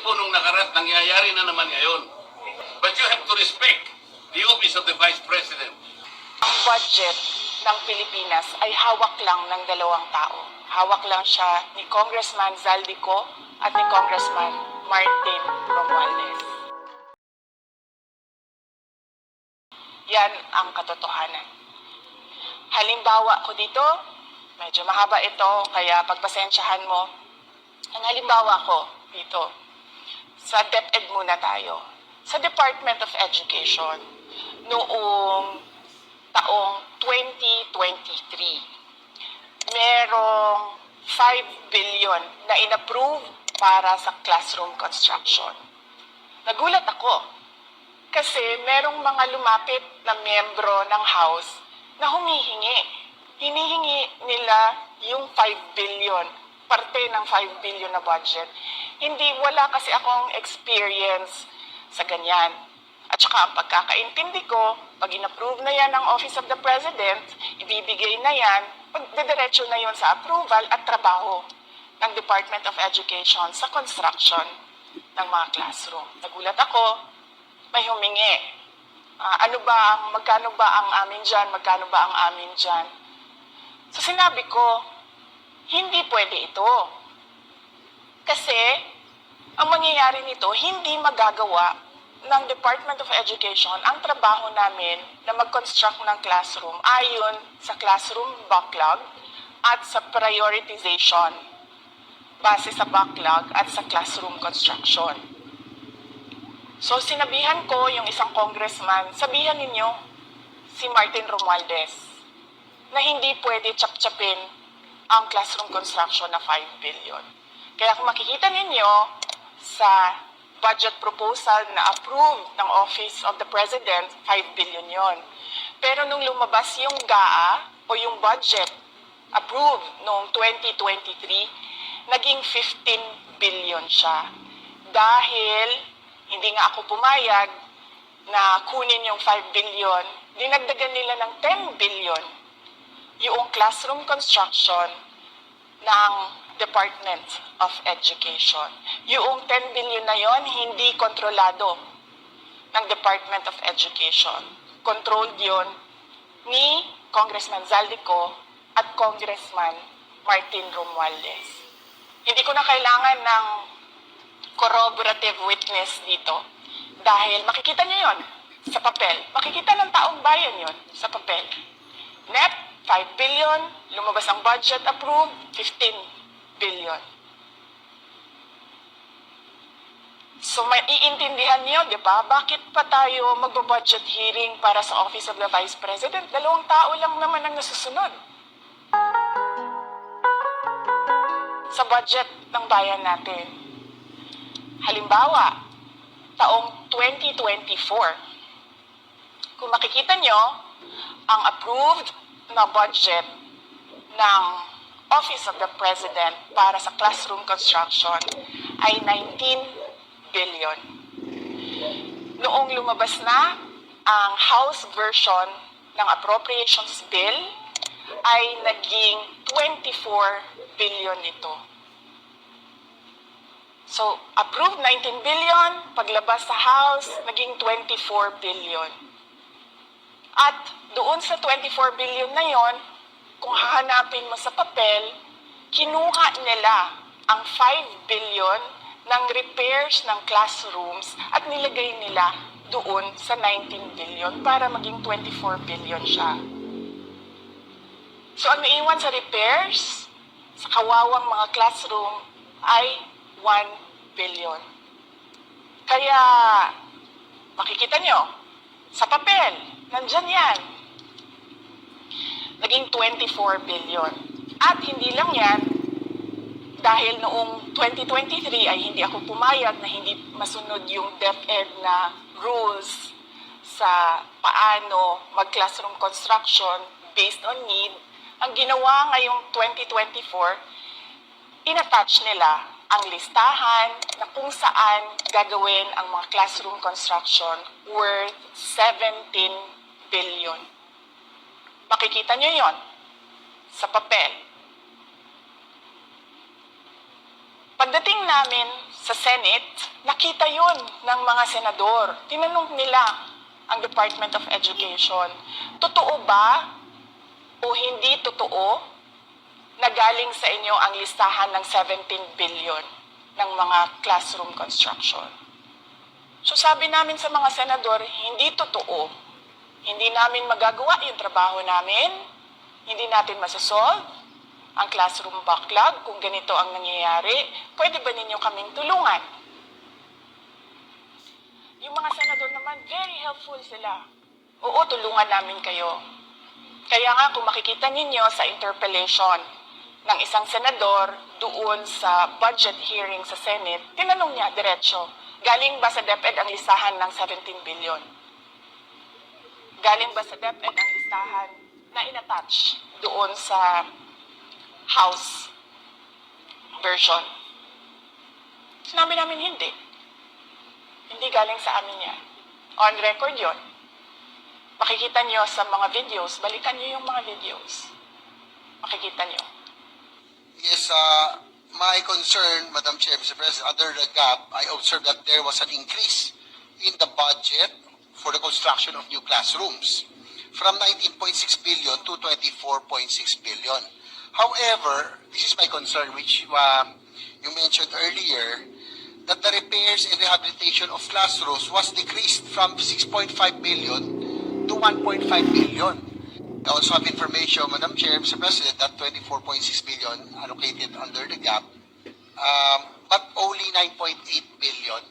po nung nakaraan, nangyayari na naman ngayon. But you have to respect the office of the Vice President. Ang budget ng Pilipinas ay hawak lang ng dalawang tao. Hawak lang siya ni Congressman Zaldico at ni Congressman Martin Romualdez. Yan ang katotohanan. Halimbawa ko dito, medyo mahaba ito, kaya pagpasensyahan mo. Ang halimbawa ko dito, sa DepEd muna tayo. Sa Department of Education, noong taong 2023, merong 5 billion na inapprove para sa classroom construction. Nagulat ako kasi merong mga lumapit na miyembro ng House na humihingi. Hinihingi nila yung 5 billion, parte ng 5 billion na budget. Wala kasi akong experience sa ganyan. At saka ang pagkakaintindi ko, pag in-approve na yan ng Office of the President, ibibigay na yan, magdediretso na yon sa approval at trabaho ng Department of Education sa construction ng mga classroom. Nagulat ako, may humingi. Magkano ba ang amin dyan? Magkano ba ang amin dyan? So sinabi ko, hindi pwede ito. Kasi ang mangyayari nito, hindi magagawa ng Department of Education ang trabaho namin na mag-construct ng classroom ayon sa classroom backlog at sa prioritization base sa backlog at sa classroom construction. So sinabihan ko yung isang congressman, sabihan ninyo si Martin Romualdez na hindi pwede chap-chapin ang classroom construction na 5 billion. Kaya kung makikita ninyo sa budget proposal na approved ng Office of the President, 5 billion yon. Pero nung lumabas yung GAA o yung budget approved noong 2023, naging 15 billion siya. Dahil hindi nga ako pumayag na kunin yung 5 billion, dinagdagan nila ng 10 billion yung classroom construction ng Department of Education. Yung 10 billion na yon hindi kontrolado ng Department of Education. Controlled yon ni Congressman Zaldico at Congressman Martin Romualdez. Hindi ko na kailangan ng corroborative witness dito dahil makikita niyo yon sa papel. Makikita ng taong bayan yon sa papel. Net, 5 billion, lumabas ang budget approved, 15 billion. So maiintindihan niyo, di ba? Bakit pa tayo magbo-budget hearing para sa Office of the Vice President? 2 tao lang naman ang nasusunod sa budget ng bayan natin. Halimbawa, taong 2024, kung makikita niyo, ang approved na budget ng Office of the President para sa classroom construction ay 19 billion. Noong lumabas na ang House version ng Appropriations Bill ay naging 24 billion ito. So, approved 19 billion, paglabas sa House, naging 24 billion. At doon sa 24 billion na yon, kung hahanapin mo sa papel, kinuha nila ang 5 billion ng repairs ng classrooms at nilagay nila doon sa 19 billion para maging 24 billion siya. So ang naiwan sa repairs, sa kawawang mga classroom, ay 1 billion. Kaya, makikita nyo, sa papel, nandyan yan. Naging 24 billion. At hindi lang yan, dahil noong 2023 ay hindi ako pumayag na hindi masunod yung DepEd na rules sa paano mag-classroom construction based on need, ang ginawa ngayong 2024, inattach nila ang listahan na kung saan gagawin ang mga classroom construction worth 17 billion. Makikita nyo yon sa papel. Pagdating namin sa Senate, nakita yun ng mga senador. Tinanong nila ang Department of Education, totoo ba o hindi totoo na galing sa inyo ang listahan ng 17 billion ng mga classroom construction? So sabi namin sa mga senador, hindi totoo. Hindi namin magagawa yung trabaho namin. Hindi natin masasolve ang classroom backlog kung ganito ang nangyayari. Pwede ba ninyo kaming tulungan? Yung mga senador naman, very helpful sila. Oo, tulungan namin kayo. Kaya nga kung makikita ninyo sa interpellation ng isang senador doon sa budget hearing sa Senate, tinanong niya diretso, galing ba sa DepEd ang listahan ng 17 billion? Galing ba sa DepEd ang listahan na inattach doon sa House version? Sinabi namin hindi. Hindi galing sa amin yan. On record yon. Makikita niyo sa mga videos, balikan niyo yung mga videos. Makikita niyo. Yes, my concern, Madam Chair, Mr. President, under the gap, I observed that there was an increase in the budget for the construction of new classrooms from 19.6 billion to 24.6 billion. However, this is my concern, which you mentioned earlier, that the repairs and rehabilitation of classrooms was decreased from 6.5 billion to 1.5 billion. I also have information, Madam Chair, Mr. President, that 24.6 billion allocated under the gap, but only 9.8 billion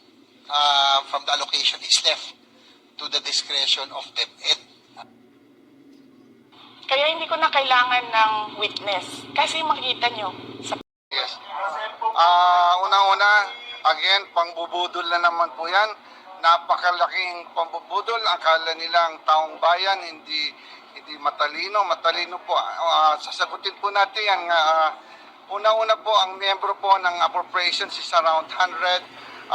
from the allocation is left to the discretion of DepEd. Kaya hindi ko na kailangan ng witness. Kasi makikita nyo sa Yes. Una-una, again, pangbubudol na naman po yan. Napakalaking pambubudol. Akala nilang taong bayan, hindi matalino. Matalino po. Sasagutin po natin yan. Una-una po, ang miyembro po ng appropriations is around 139.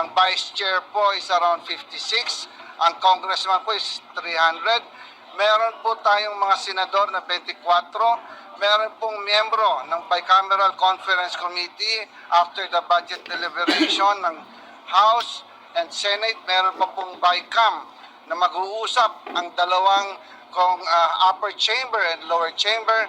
Ang vice chair po is around 56. Ang congressman po is 300. Meron po tayong mga senador na 24. Meron pong miyembro ng Bicameral Conference Committee after the budget deliberation ng House and Senate. Meron pa pong BICAM na mag-uusap ang dalawang upper chamber and lower chamber.